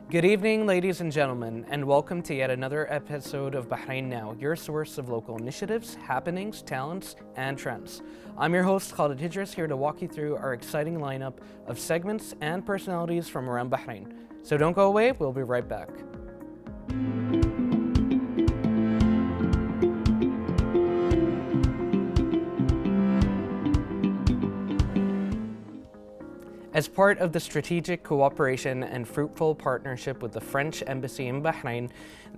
Good evening, ladies and gentlemen, and welcome to yet another episode of Bahrain Now, your source of local initiatives, happenings, talents, and trends. I'm your host, Khalid Hijras, here to walk you through our exciting lineup of segments and personalities from around Bahrain. So don't go away, we'll be right back. As part of the strategic cooperation and fruitful partnership with the French Embassy in Bahrain,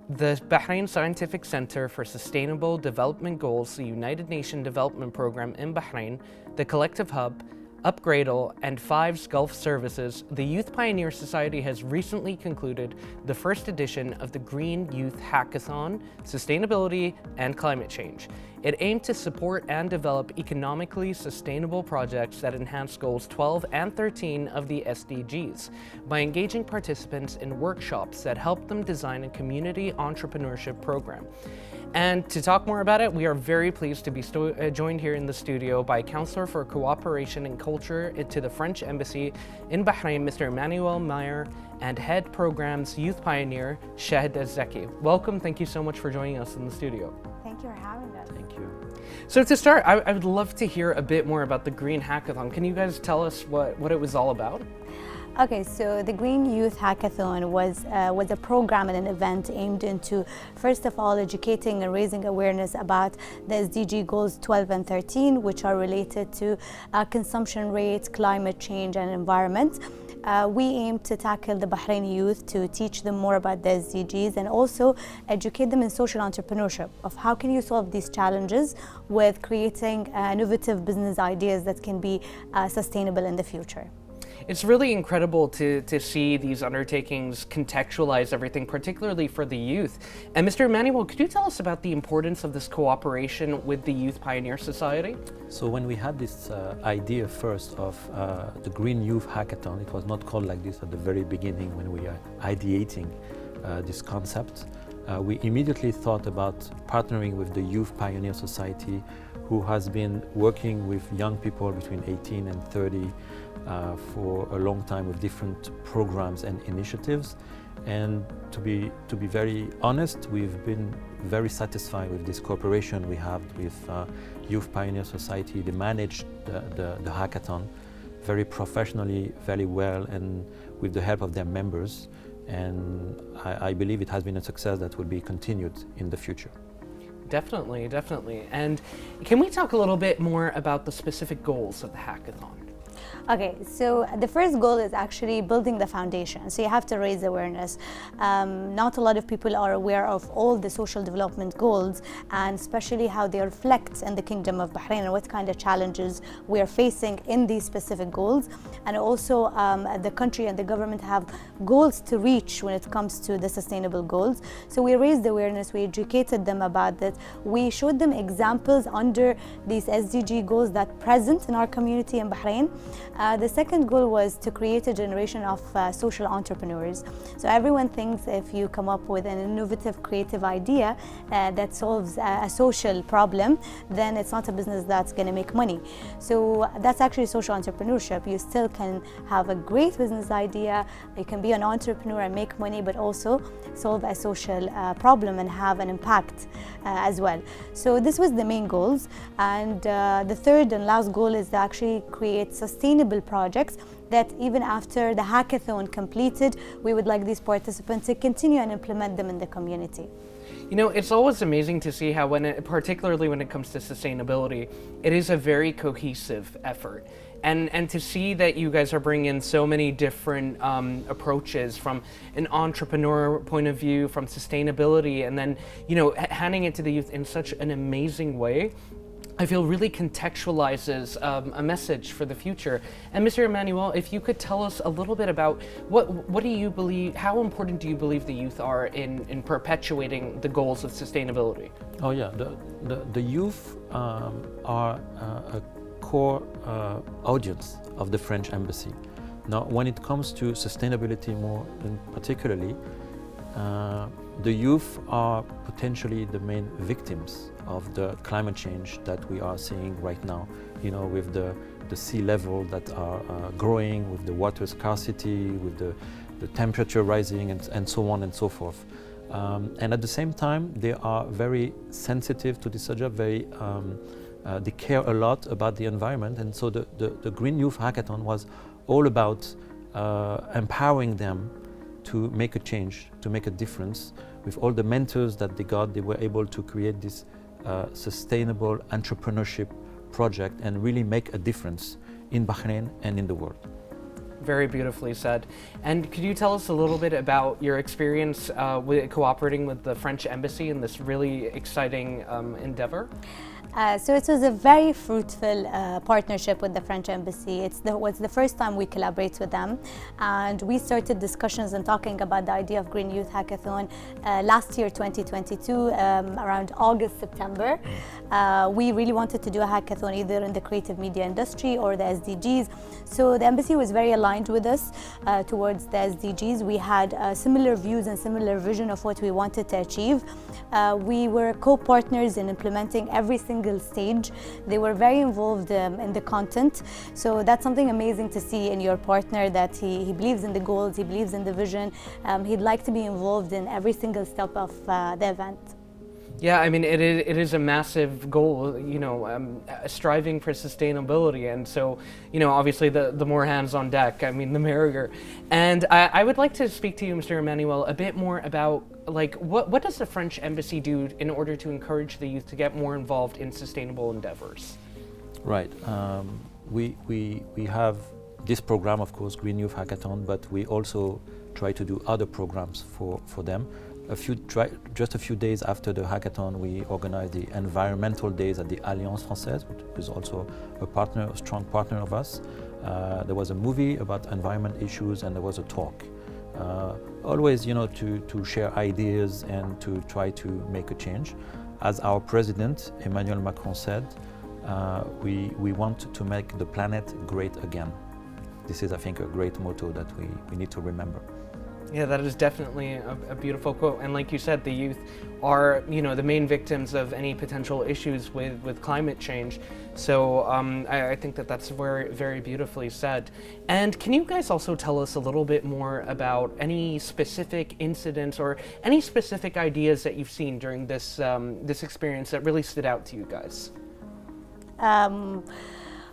the Bahrain Scientific Center for Sustainable Development Goals, the United Nations Development Program in Bahrain, the Collective Hub, Upgradal, and Fives Gulf Services, the Youth Pioneer Society has recently concluded the first edition of the Green Youth Hackathon, Sustainability and Climate Change. It aimed to support and develop economically sustainable projects that enhance goals 12 and 13 of the SDGs by engaging participants in workshops that help them design a community entrepreneurship program. And to talk more about it, we are very pleased to be joined here in the studio by Counselor for Cooperation and Culture to the French Embassy in Bahrain, Mr. Emmanuel Meyer, and Head Programs Youth Pioneer, Shahid Zeki. Welcome, thank you so much for joining us in the studio. Thank you for having us. Thank you. So to start, I would love to hear a bit more about the Green Hackathon. Can you guys tell us what it was all about? Okay, so the Green Youth Hackathon was a program and an event aimed into, first of all, educating and raising awareness about the SDG goals 12 and 13, which are related to consumption rates, climate change, and environment. We aim to tackle the Bahraini youth to teach them more about the SDGs and also educate them in social entrepreneurship of how can you solve these challenges with creating innovative business ideas that can be sustainable in the future. It's really incredible to see these undertakings contextualize everything, particularly for the youth. And Mr. Emmanuel, could you tell us about the importance of this cooperation with the Youth Pioneer Society? So when we had this idea first of the Green Youth Hackathon, it was not called like this at the very beginning when we are ideating this concept. We immediately thought about partnering with the Youth Pioneer Society, who has been working with young people between 18 and 30 for a long time with different programs and initiatives. And to be very honest, we've been very satisfied with this cooperation we have with Youth Pioneer Society. They managed the hackathon very professionally, very well, and with the help of their members. And I believe it has been a success that will be continued in the future. Definitely, definitely. And can we talk a little bit more about the specific goals of the hackathon? Okay, so the first goal is actually building the foundation. So you have to raise awareness. Not a lot of people are aware of all the social development goals and especially how they reflect in the Kingdom of Bahrain and what kind of challenges we are facing in these specific goals. And also the country and the government have goals to reach when it comes to the sustainable goals. So we raised awareness, we educated them about that. We showed them examples under these SDG goals that present in our community in Bahrain. The second goal was to create a generation of social entrepreneurs. So everyone thinks if you come up with an innovative, creative idea that solves a social problem, then it's not a business that's going to make money. So that's actually social entrepreneurship. You still can have a great business idea, you can be an entrepreneur and make money, but also solve a social problem and have an impact as well. So this was the main goals. And the third and last goal is to actually create sustainable projects that even after the hackathon completed, we would like these participants to continue and implement them in the community. You know, it's always amazing to see how, particularly when it comes to sustainability, it is a very cohesive effort. And to see that you guys are bringing in so many different approaches from an entrepreneur point of view, from sustainability, and then, you know, handing it to the youth in such an amazing way, I feel really contextualizes a message for the future. And Mr. Emmanuel, if you could tell us a little bit about what do you believe, how important do you believe the youth are in perpetuating the goals of sustainability? Oh yeah, the youth are a core audience of the French Embassy. Now, when it comes to sustainability more particularly, the youth are potentially the main victims of the climate change that we are seeing right now. You know, with the sea level that are growing, with the water scarcity, with the temperature rising and so on and so forth. And at the same time, they are very sensitive to this subject, they care a lot about the environment. And so the Green Youth Hackathon was all about empowering them to make a change, to make a difference. With all the mentors that they got, they were able to create this sustainable entrepreneurship project and really make a difference in Bahrain and in the world. Very beautifully said. And could you tell us a little bit about your experience with cooperating with the French Embassy in this really exciting endeavor? So it was a very fruitful partnership with the French Embassy. It was the first time we collaborate with them, and we started discussions and talking about the idea of Green Youth Hackathon last year, 2022, around August, September. We really wanted to do a hackathon either in the creative media industry or the SDGs. So the Embassy was very aligned with us towards the SDGs. We had similar views and similar vision of what we wanted to achieve. We were co-partners in implementing every single stage. They were very involved in the content. So that's something amazing to see in your partner, that he believes in the goals, he believes in the vision. He'd like to be involved in every single step of the event. Yeah, I mean, it is a massive goal, you know, striving for sustainability. And so, you know, obviously the more hands on deck, I mean, the merrier. And I would like to speak to you, Mr. Emmanuel, a bit more about, like, what does the French Embassy do in order to encourage the youth to get more involved in sustainable endeavors? Right. We have this program, of course, Green Youth Hackathon, but we also try to do other programs for them. Just a few days after the hackathon, we organized the environmental days at the Alliance Française, which is also a strong partner of us. There was a movie about environment issues, and there was a talk. Always, you know, to share ideas and to try to make a change. As our president, Emmanuel Macron, said, we want to make the planet great again. This is, I think, a great motto that we need to remember. Yeah, that is definitely a beautiful quote. And like you said, the youth are, you know, the main victims of any potential issues with climate change. So I think that's very, very beautifully said. And can you guys also tell us a little bit more about any specific incidents or any specific ideas that you've seen during this this experience that really stood out to you guys?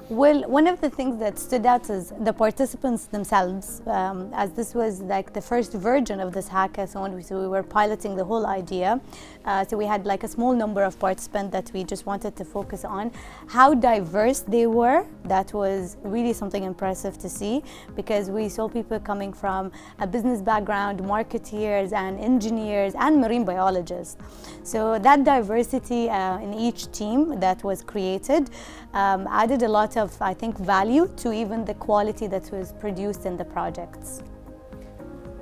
Well, one of the things that stood out is the participants themselves, as this was like the first version of this hackathon, so we were piloting the whole idea. So we had like a small number of participants that we just wanted to focus on. How diverse they were, that was really something impressive to see, because we saw people coming from a business background, marketeers and engineers and marine biologists. So that diversity in each team that was created added a lot of, I think, value to even the quality that was produced in the projects.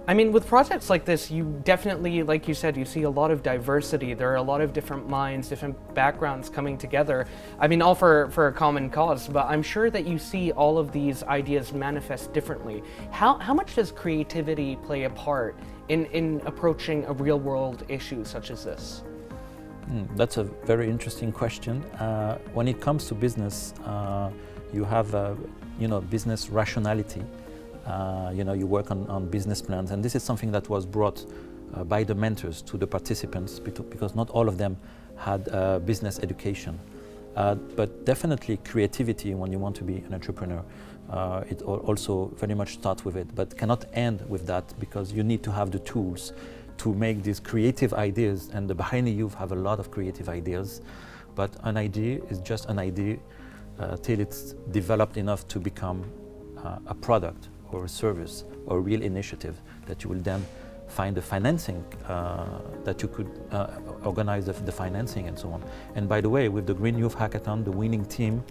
I mean, with projects like this, you definitely, like you said, you see a lot of diversity. There are a lot of different minds, different backgrounds coming together. I mean, all for a common cause, but I'm sure that you see all of these ideas manifest differently. How much does creativity play a part in approaching a real world issue such as this? That's a very interesting question. When it comes to business, you have, business rationality. You work on business plans, and this is something that was brought by the mentors to the participants, because not all of them had business education. But definitely creativity, when you want to be an entrepreneur, it also very much starts with it, but cannot end with that, because you need to have the tools to make these creative ideas, and the Bahraini youth have a lot of creative ideas, but an idea is just an idea till it's developed enough to become a product or a service or a real initiative that you will then find the financing, that you could organize the financing and so on. And by the way, with the Green Youth Hackathon, the winning team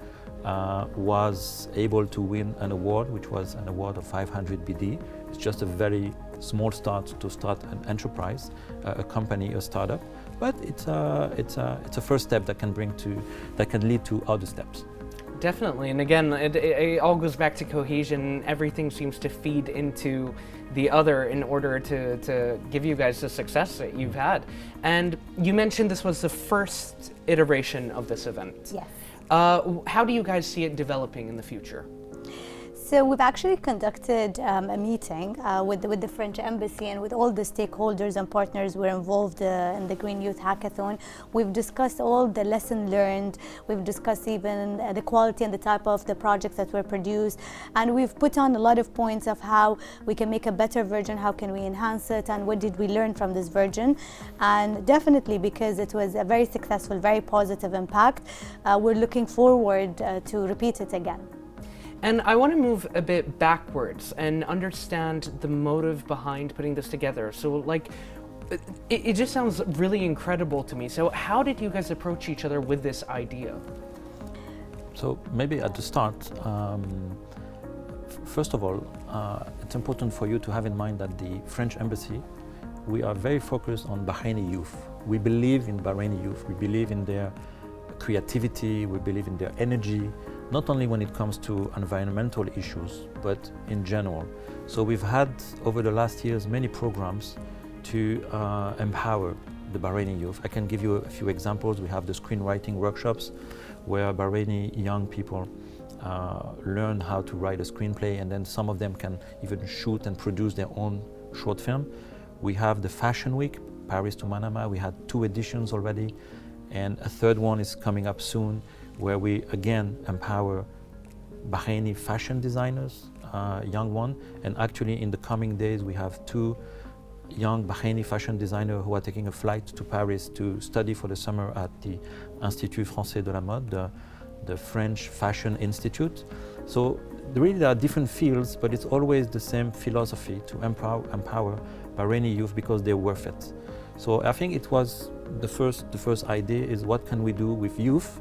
was able to win an award, which was an award of 500 BD. It's just a very small start to start an enterprise, a company, a startup, but it's a first step that can lead to other steps. Definitely, and again, it all goes back to cohesion. Everything seems to feed into the other in order to give you guys the success that you've had. And you mentioned this was the first iteration of this event. Yes. How do you guys see it developing in the future? So we've actually conducted a meeting with the French Embassy and with all the stakeholders and partners who are involved in the Green Youth Hackathon. We've discussed all the lessons learned. We've discussed even the quality and the type of the projects that were produced. And we've put on a lot of points of how we can make a better version, how can we enhance it, and what did we learn from this version. And definitely, because it was a very successful, very positive impact, we're looking forward to repeat it again. And I want to move a bit backwards and understand the motive behind putting this together. So like, it just sounds really incredible to me. So how did you guys approach each other with this idea? So maybe at the start, first of all, it's important for you to have in mind that the French Embassy, we are very focused on Bahraini youth. We believe in Bahraini youth. We believe in their creativity. We believe in their energy, not only when it comes to environmental issues, but in general. So we've had, over the last years, many programs to empower the Bahraini youth. I can give you a few examples. We have the screenwriting workshops, where Bahraini young people learn how to write a screenplay, and then some of them can even shoot and produce their own short film. We have the Fashion Week, Paris to Manama. We had 2 editions already, and a 3rd one is coming up soon, where we again empower Bahraini fashion designers, young one. And actually in the coming days we have 2 young Bahraini fashion designers who are taking a flight to Paris to study for the summer at the Institut Français de la Mode, the French Fashion Institute. So really there are different fields, but it's always the same philosophy to empower Bahraini youth because they're worth it. So I think it was the first idea is what can we do with youth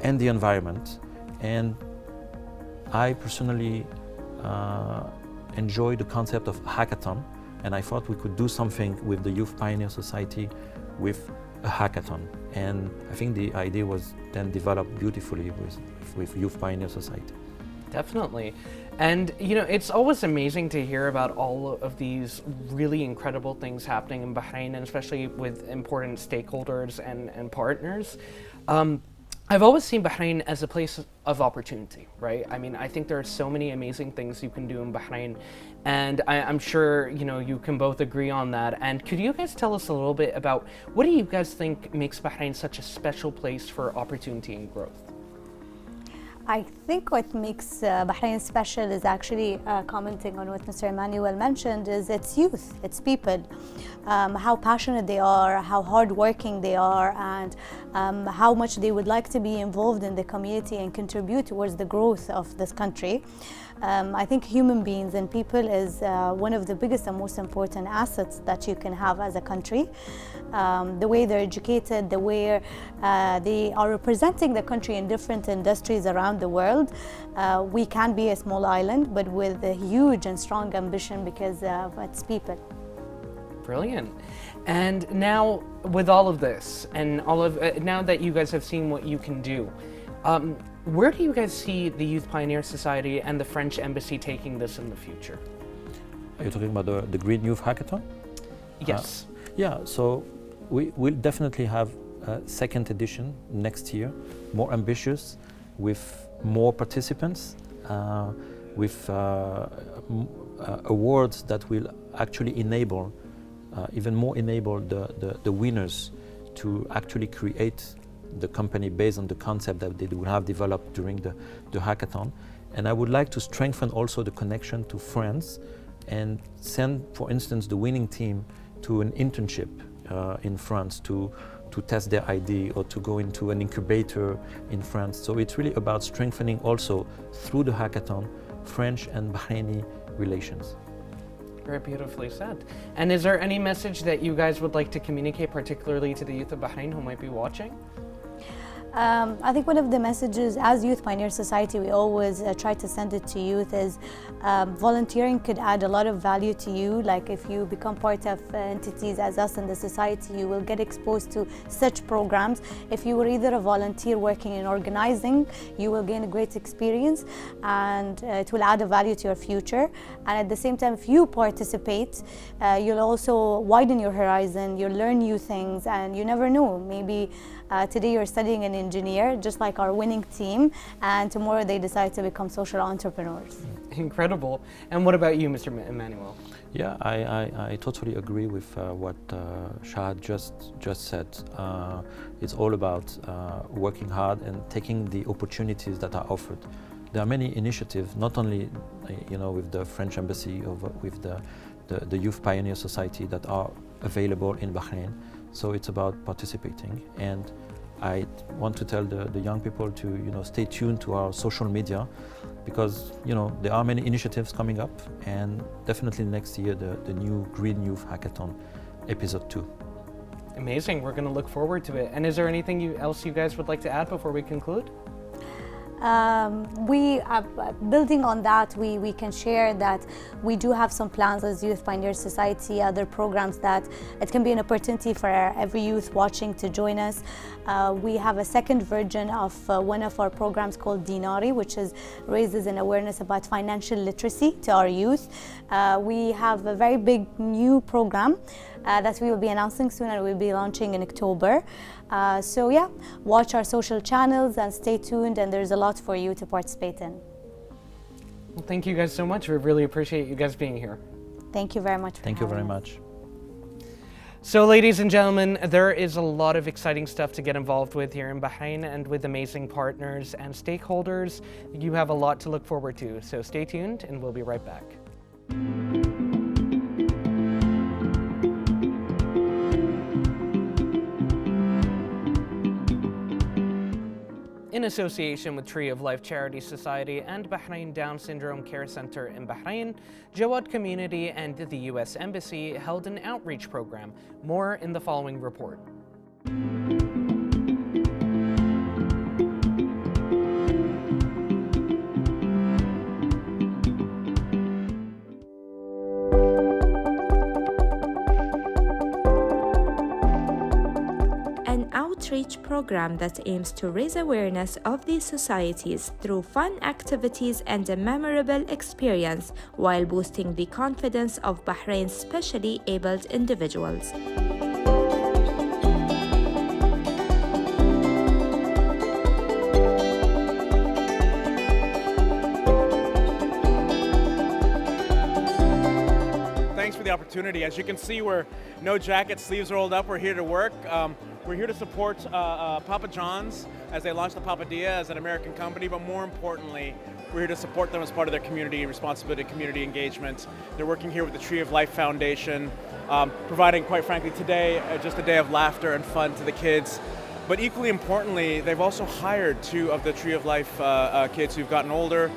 and the environment. And I personally enjoy the concept of hackathon, and I thought we could do something with the Youth Pioneer Society with a hackathon. And I think the idea was then developed beautifully with Youth Pioneer Society. Definitely. And you know, it's always amazing to hear about all of these really incredible things happening in Bahrain, and especially with important stakeholders and partners. I've always seen Bahrain as a place of opportunity, right? I mean, I think there are so many amazing things you can do in Bahrain, and I'm sure, you know, you can both agree on that. And could you guys tell us a little bit about what do you guys think makes Bahrain such a special place for opportunity and growth? I think what makes Bahrain special is actually commenting on what Mr. Emmanuel mentioned, is its youth, its people, how passionate they are, how hardworking they are, and how much they would like to be involved in the community and contribute towards the growth of this country. I think human beings and people is one of the biggest and most important assets that you can have as a country. The way they're educated, the way they are representing the country in different industries around the world. We can be a small island, but with a huge and strong ambition because of its people. Brilliant. And now, with all of this, and all of now that you guys have seen what you can do, where do you guys see the Youth Pioneer Society and the French Embassy taking this in the future? Are you talking about the Green Youth Hackathon? Yes. Yeah, so we'll definitely have a 2nd edition next year, more ambitious, with more participants, with awards that will actually enable, even more enable the winners to actually create the company based on the concept that they will have developed during the hackathon. And I would like to strengthen also the connection to France and send, for instance, the winning team to an internship in France to test their idea or to go into an incubator in France. So it's really about strengthening also through the hackathon French and Bahraini relations. Very beautifully said. And is there any message that you guys would like to communicate, particularly to the youth of Bahrain who might be watching? I think one of the messages as Youth Pioneer Society we always try to send it to youth is volunteering could add a lot of value to you. Like if you become part of entities as us in the society, you will get exposed to such programs. If you were either a volunteer working in organizing, you will gain a great experience and it will add a value to your future. And at the same time, if you participate, you'll also widen your horizon, you'll learn new things, and you never know, maybe Today you're studying an engineer, just like our winning team, and tomorrow they decide to become social entrepreneurs. Incredible. And what about you, Mr. Emmanuel? Yeah, I totally agree with what Shahad just said. It's all about working hard and taking the opportunities that are offered. There are many initiatives, not only with the French Embassy or with the Youth Pioneer Society that are available in Bahrain. So it's about participating, and I want to tell the young people to stay tuned to our social media, because there are many initiatives coming up, and definitely next year the new Green Youth Hackathon episode 2. Amazing. We're going to look forward to it. And is there anything else you guys would like to add before we conclude? We are building on that. We can share that we do have some plans as Youth Pioneer Society, other programs that it can be an opportunity for every youth watching to join us. We have a second version of one of our programs called Dinari, which raises an awareness about financial literacy to our youth. We have a very big new program that we will be announcing soon, and we'll be launching in October. So yeah, watch our social channels and stay tuned, and there's a lot for you to participate in. Well, thank you guys so much. We really appreciate you guys being here. Thank you very much. Thank you very much. So ladies and gentlemen, there is a lot of exciting stuff to get involved with here in Bahrain, and with amazing partners and stakeholders. You have a lot to look forward to. So stay tuned, and we'll be right back. In association with Tree of Life Charity Society and Bahrain Down Syndrome Care Center in Bahrain, Jawad Community and the U.S. Embassy held an outreach program. More in the following report. Outreach program that aims to raise awareness of these societies through fun activities and a memorable experience, while boosting the confidence of Bahrain's specially abled individuals. Thanks for the opportunity. As you can see, we're no jacket, sleeves rolled up. We're here to work. We're here to support Papa John's as they launch the Papadilla as an American company, but more importantly, we're here to support them as part of their community responsibility, community engagement. They're working here with the Tree of Life Foundation, providing, quite frankly, today just a day of laughter and fun to the kids. But equally importantly, they've also hired 2 of the Tree of Life kids who've gotten older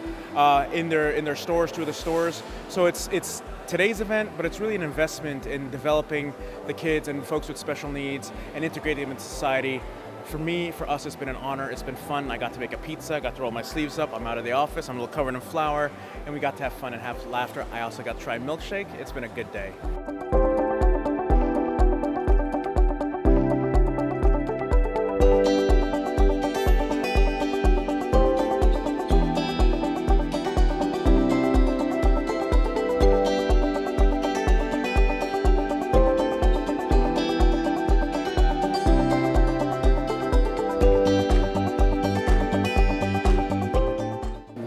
in their stores, 2 of the stores. So it's today's event, but it's really an investment in developing the kids and folks with special needs and integrating them into society. For me, for us, it's been an honor. It's been fun. I got to make a pizza, got to roll my sleeves up. I'm out of the office. I'm a little covered in flour, and we got to have fun and have laughter. I also got to try milkshake. It's been a good day.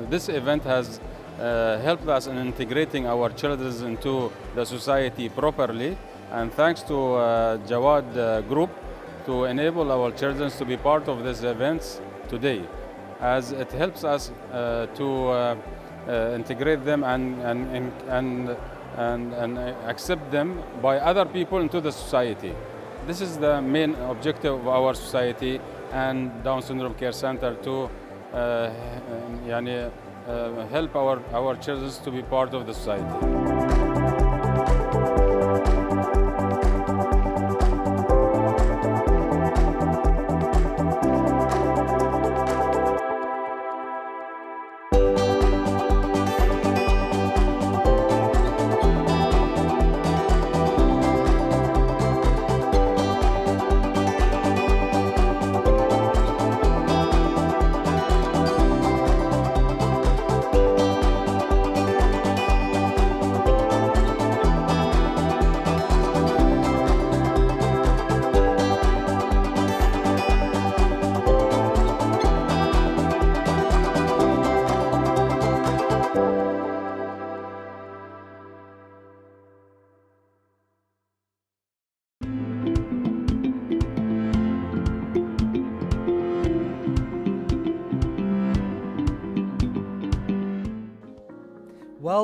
This event has helped us in integrating our children into the society properly, and thanks to Jawad Group to enable our children to be part of these events today, as it helps us to integrate them and accept them by other people into the society. This is the main objective of our society and Down Syndrome Care Center, to help our children to be part of the society.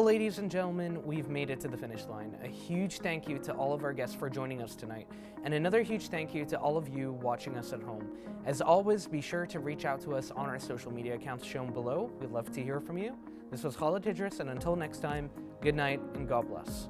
Well, ladies and gentlemen, we've made it to the finish line. A huge thank you to all of our guests for joining us tonight, and another huge thank you to all of you watching us at home. As always, be sure to reach out to us on our social media accounts shown below. We'd love to hear from you. This was Khalid Idris, and until next time, good night and God bless.